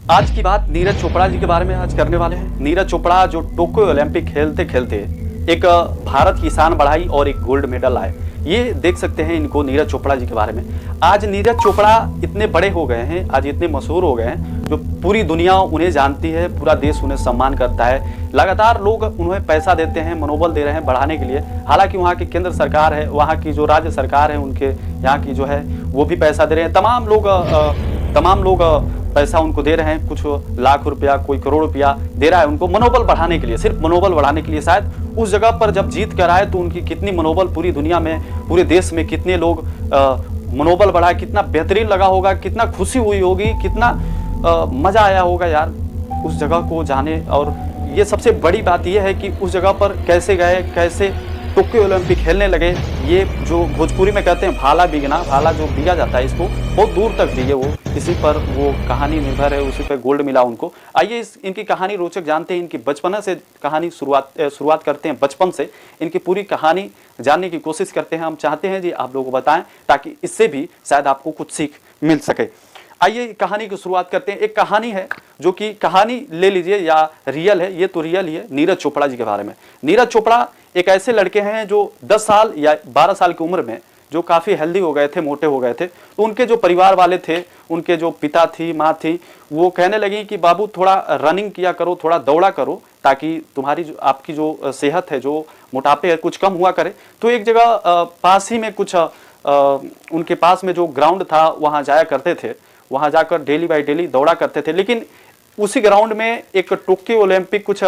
आज की बात नीरज चोपड़ा जी के बारे में आज करने वाले हैं। नीरज चोपड़ा जो टोक्यो ओलंपिक खेलते खेलते एक भारत की शान बढ़ाई और एक गोल्ड मेडल लाए, ये देख सकते हैं इनको नीरज चोपड़ा जी के बारे में। आज नीरज चोपड़ा इतने बड़े हो गए हैं, आज इतने मशहूर हो गए हैं, जो पूरी दुनिया उन्हें जानती है, पूरा देश उन्हें सम्मान करता है। लगातार लोग उन्हें पैसा देते हैं, मनोबल दे रहे हैं बढ़ाने के लिए। हालांकि वहाँ की केंद्र सरकार है, वहाँ की जो राज्य सरकार है, उनके यहाँ की जो है वो भी पैसा दे रहे हैं। तमाम लोग पैसा उनको दे रहे हैं, कुछ लाख रुपया, कोई करोड़ रुपया दे रहा है उनको मनोबल बढ़ाने के लिए, सिर्फ मनोबल बढ़ाने के लिए। शायद उस जगह पर जब जीत कर आए तो उनकी कितनी मनोबल पूरी दुनिया में, पूरे देश में कितने लोग मनोबल बढ़ा, कितना बेहतरीन लगा होगा, कितना खुशी हुई होगी, कितना मज़ा आया होगा यार उस जगह को जाने। और ये सबसे बड़ी बात यह है कि उस जगह पर कैसे गए, कैसे टोक्यो ओलंपिक खेलने लगे। ये जो भोजपुरी में कहते हैं भाला बिगना, भाला जो बिगा जाता है इसको बहुत दूर तक दिए वो, इसी पर वो कहानी निर्भर है, उसी पर गोल्ड मिला उनको। आइए इनकी कहानी रोचक जानते हैं। इनकी बचपन से कहानी शुरुआत करते हैं, बचपन से इनकी पूरी कहानी जानने की कोशिश करते हैं। हम चाहते हैं जी आप लोगों को बताएं ताकि इससे भी शायद आपको कुछ सीख मिल सके। आइए कहानी की शुरुआत करते हैं। एक कहानी है जो कि कहानी ले लीजिए या रियल है, ये तो रियल ही है, नीरज चोपड़ा जी के बारे में। नीरज चोपड़ा एक ऐसे लड़के हैं जो 10 साल या 12 साल की उम्र में जो काफ़ी हेल्दी हो गए थे, मोटे हो गए थे। तो उनके जो परिवार वाले थे, उनके जो पिता थी, माँ थी, वो कहने लगी कि बाबू थोड़ा रनिंग किया करो, थोड़ा दौड़ा करो, ताकि तुम्हारी आपकी जो सेहत है, जो मोटापे है, कुछ कम हुआ करे। तो एक जगह पास ही में कुछ उनके पास में जो ग्राउंड था वहाँ जाया करते थे, वहाँ जाकर डेली बाई डेली दौड़ा करते थे। लेकिन उसी ग्राउंड में एक टोक्यो ओलंपिक कुछ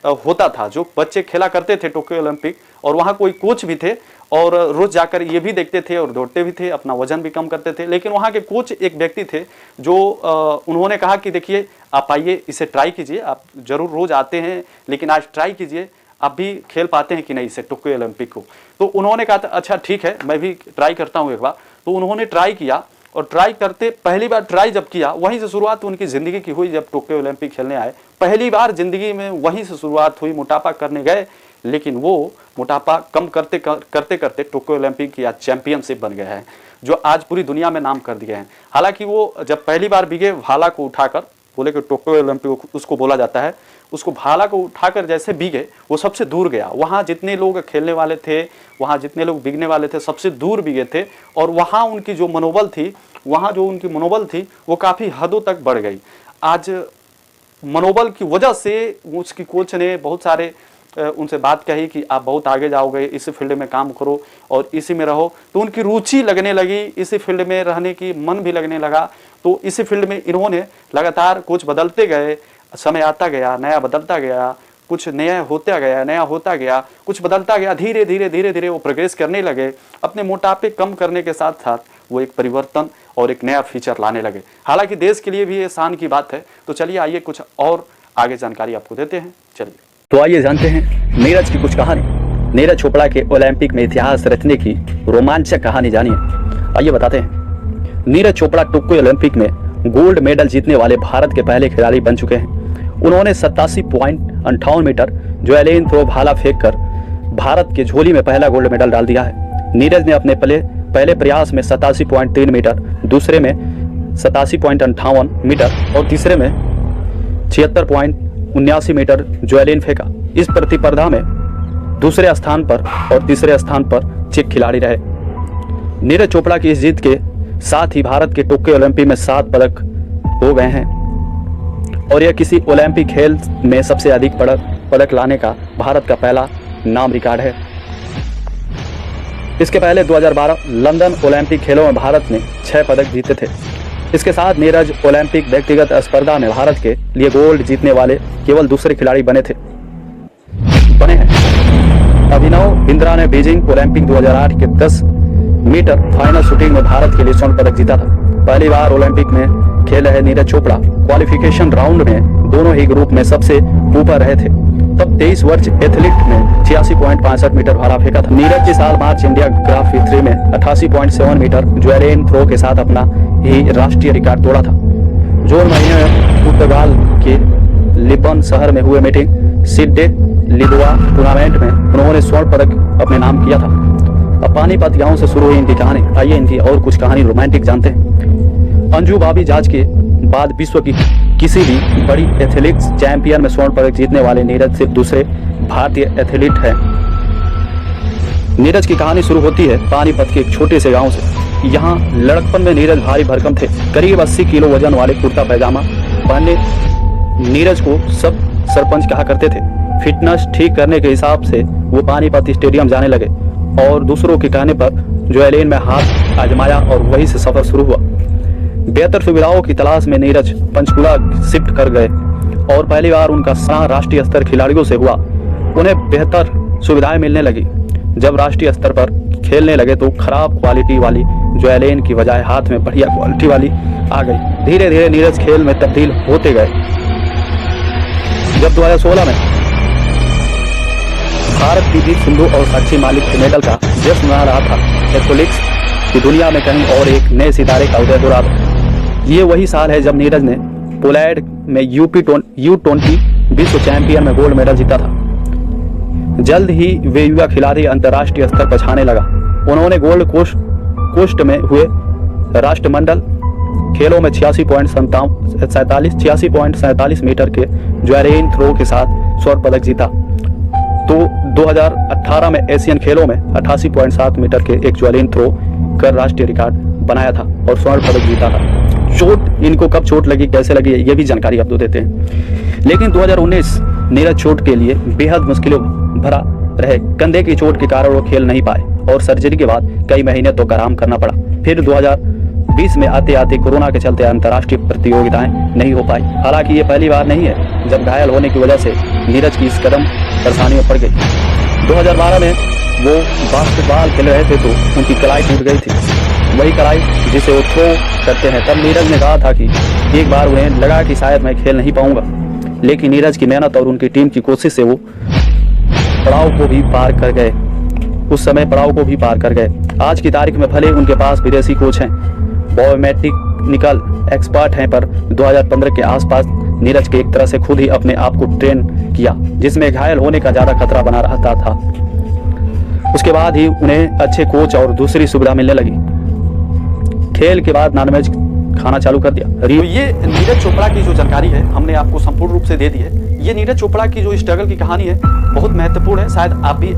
होता था, जो बच्चे खेला करते थे टोक्यो ओलंपिक, और वहाँ कोई कोच भी थे और रोज जाकर ये भी देखते थे और दौड़ते भी थे, अपना वजन भी कम करते थे। लेकिन वहाँ के कोच एक व्यक्ति थे जो उन्होंने कहा कि देखिए आप आइए, इसे ट्राई कीजिए, आप जरूर रोज आते हैं लेकिन आज ट्राई कीजिए, आप भी खेल पाते हैं कि नहीं इसे टोक्यो ओलंपिक को। तो उन्होंने कहा था अच्छा ठीक है, मैं भी ट्राई करता हूँ एक बार। तो उन्होंने ट्राई किया और ट्राई करते, पहली बार ट्राई जब किया, वहीं से शुरुआत उनकी ज़िंदगी की हुई। जब टोक्यो ओलंपिक खेलने आए पहली बार ज़िंदगी में, वहीं से शुरुआत हुई। मोटापा करने गए लेकिन वो मोटापा कम करते करते टोक्यो ओलंपिक की आज चैंपियनशिप बन गए हैं, जो आज पूरी दुनिया में नाम कर दिए हैं। हालांकि वो जब पहली बार बिगे, भाला को उठाकर, बोले कि टोक्यो ओलंपिक उसको बोला जाता है, उसको भाला को उठाकर जैसे बिगे वो सबसे दूर गया। वहाँ जितने लोग खेलने वाले थे, वहाँ जितने लोग बिगने वाले थे, सबसे दूर बिगे थे। और वहाँ उनकी जो मनोबल थी, वहाँ जो उनकी मनोबल थी वो काफ़ी हदों तक बढ़ गई। आज मनोबल की वजह से उसकी कोच ने बहुत सारे उनसे बात कही कि आप बहुत आगे जाओगे, इसी फील्ड में काम करो और इसी में रहो। तो उनकी रुचि लगने लगी, इसी फील्ड में रहने की मन भी लगने लगा। तो इसी फील्ड में इन्होंने लगातार कोच बदलते गए, समय आता गया, नया बदलता गया, कुछ नया होता गया, नया होता गया, कुछ बदलता गया। धीरे धीरे वो प्रोग्रेस करने लगे। अपने मोटापे कम करने के साथ साथ वो एक परिवर्तन और एक नया फीचर लाने लगे। हालांकि देश के लिए भी ये शान की बात है। तो चलिए आइए कुछ और आगे जानकारी आपको देते हैं। चलिए तो आइए जानते हैं नीरज की कुछ कहानी। नीरज चोपड़ा के ओलंपिक में इतिहास रचने की रोमांचक कहानी जानिए। आइए बताते हैं। नीरज चोपड़ा टोक्यो ओलंपिक में गोल्ड मेडल जीतने वाले भारत के पहले खिलाड़ी बन चुके हैं। उन्होंने 87.58 मीटर जैवलिन थ्रो भाला फेंक कर भारत के झोली में पहला गोल्ड मेडल डाल दिया है। नीरज ने अपने पहले प्रयास में 87.3 मीटर, दूसरे में 87.58 मीटर और तीसरे में 76.79 मीटर जैवलिन फेंका। इस प्रतिस्पर्धा में दूसरे स्थान पर और तीसरे स्थान पर चेक खिलाड़ी रहे। नीरज चोपड़ा की इस जीत के साथ ही भारत के टोक्यो ओलंपिक में 7 पदक हो गए हैं और यह किसी ओलंपिक खेल में सबसे अधिक पदक लाने का भारत का पहला नाम रिकॉर्ड है। इसके पहले 2012 लंदन ओलंपिक खेलों में भारत ने 6 पदक जीते थे। इसके साथ नीरज ओलंपिक व्यक्तिगत स्पर्धा में भारत के लिए गोल्ड जीतने वाले केवल दूसरे खिलाड़ी बने हैं। अभिनव बिंद्रा ने बीजिंग ओलंपिक 2008 के 10 मीटर फाइनल शूटिंग में भारत के लिए स्वर्ण पदक जीता था। पहली बार ओलंपिक में खेल रहे नीरज चोपड़ा क्वालिफिकेशन राउंड में दोनों ही ग्रुप में सबसे ऊपर रहे थे। तब 23 वर्ष एथलीट ने 86.65 मीटर भाला फेंका था। नीरज इस साल मार्च इंडिया ग्राफ 3 में 88.7 मीटर जैवलिन थ्रो के साथ अपना ही राष्ट्रीय रिकॉर्ड तोड़ा था। जून महीने में पुर्तगाल के लिस्बन शहर में हुए मीटिंग सिडे लिदुआ टूर्नामेंट में उन्होंने स्वर्ण पदक अपने नाम किया था। अब पानीपत गांव से शुरू हुई इनकी कहानी। आइए इनकी और कुछ कहानी रोमांटिक जानते हैं। अंजू भाभी जाज के बाद विश्व की किसी भी बड़ी एथलेटिक्स चैंपियन में स्वर्ण पदक जीतने वाले नीरज सिर्फ दूसरे भारतीय एथलीट हैं। नीरज की कहानी शुरू होती है पानीपत के एक छोटे से गांव से। यहाँ लड़कपन में नीरज भारी भरकम थे। करीब 80 किलो वजन वाले कुर्ता पैजामा पहनने नीरज को सब सरपंच कहा करते थे। फिटनेस ठीक करने के हिसाब से वो पानीपत स्टेडियम जाने लगे और दूसरों के कहने पर ज्वेलिन में हाथ आजमाया और वहीं से सफर शुरू हुआ। बेहतर सुविधाओं की तलाश में नीरज पंचकुला शिफ्ट कर गए और पहली बार उनका सामना राष्ट्रीय स्तर खिलाड़ियों से हुआ। उन्हें बेहतर सुविधाएं मिलने लगी। जब राष्ट्रीय स्तर पर खेलने लगे तो खराब क्वालिटी वाली ज्वेलिन की बजाय हाथ में बढ़िया क्वालिटी वाली आ गई। धीरे धीरे नीरज खेल में तब्दील होते गए। जब 2016 में भारत पीवी सिंधु और साक्षी मालिक के मेडल का जश्न मना रहा था, एथलेटिक्स की दुनिया में कहीं और एक नए सितारे का उदय हो रहा था। ये वही साल है जब नीरज ने पोलैंड में U20 विश्व चैंपियन में गोल्ड मेडल जीता था। जल्द ही वे युवा खिलाड़ी अंतर्राष्ट्रीय स्तर पर छाने लगा। उन्होंने गोल्ड कोस्ट में हुए राष्ट्रमंडल खेलों में 86.47 मीटर के जैवलिन थ्रो के साथ स्वर्ण पदक जीता। तो 2018 में एशियन खेलों में 88.7 मीटर के एक जैवलिन थ्रो कर राष्ट्रीय रिकॉर्ड बनाया था और स्वर्ण पदक जीता था। चोट इनको कब चोट लगी, कैसे लगी, ये भी जानकारी आप दो देते हैं। लेकिन 2019 नीरज चोट के लिए बेहद मुश्किलों भरा रहे। कंधे की चोट के कारण वो खेल नहीं पाए और सर्जरी के बाद कई महीने तो आराम करना पड़ा। फिर 2020 में आते आते कोरोना के चलते अंतर्राष्ट्रीय प्रतियोगिताएं नहीं हो पाई। हालांकि ये पहली बार नहीं है जब घायल होने की वजह से नीरज की इस कदम परेशानी में पड़ गई। 2012 में वो बास्केटबॉल खेल रहे थे तो उनकी कलाई टूट गई थी, वही कलाई जिसे वो थ्रो करते हैं। तब नीरज ने कहा था कि एक बार उन्हें लगा कि शायद मैं खेल नहीं पाऊंगा, लेकिन नीरज की मेहनत और उनकी टीम की कोशिश से वो पड़ाव को भी पार कर गए। उस समय पड़ाव को भी पार कर गए। आज की तारीख में भले उनके पास विदेशी कोच हैं, बायोमेडिकल एक्सपर्ट हैं, पर 2015 के आसपास नीरज के एक तरह से खुद ही अपने आप को ट्रेन किया, जिसमें घायल होने का ज्यादा खतरा बना रहता था। उसके बाद ही उन्हें अच्छे कोच और दूसरी सुविधा मिलने लगी। खेल के बाद नॉनवेज खाना चालू कर दिया। तो ये नीरज चोपड़ा की जो जानकारी है हमने आपको संपूर्ण रूप से दे दी है। ये नीरज चोपड़ा की जो स्ट्रगल की कहानी है बहुत महत्वपूर्ण है। शायद आप भी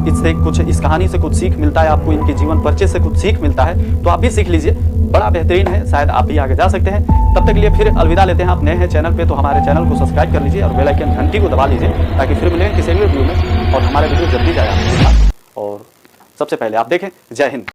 इससे कुछ, इस कहानी से कुछ सीख मिलता है आपको, इनके जीवन परिचय से कुछ सीख मिलता है तो आप भी सीख लीजिए, बड़ा बेहतरीन है। शायद आप भी आगे जा सकते हैं। तब तक के लिए फिर अलविदा लेते हैं। आप नए हैं चैनल पे तो हमारे चैनल को सब्सक्राइब कर लीजिए और बेल आइकन घंटी को दबा लीजिए ताकि फिर मिलेंगे किसी भी वीडियो में और हमारे वीडियो जल्दी जाए आपके पास और सबसे पहले आप देखें। जय हिंद।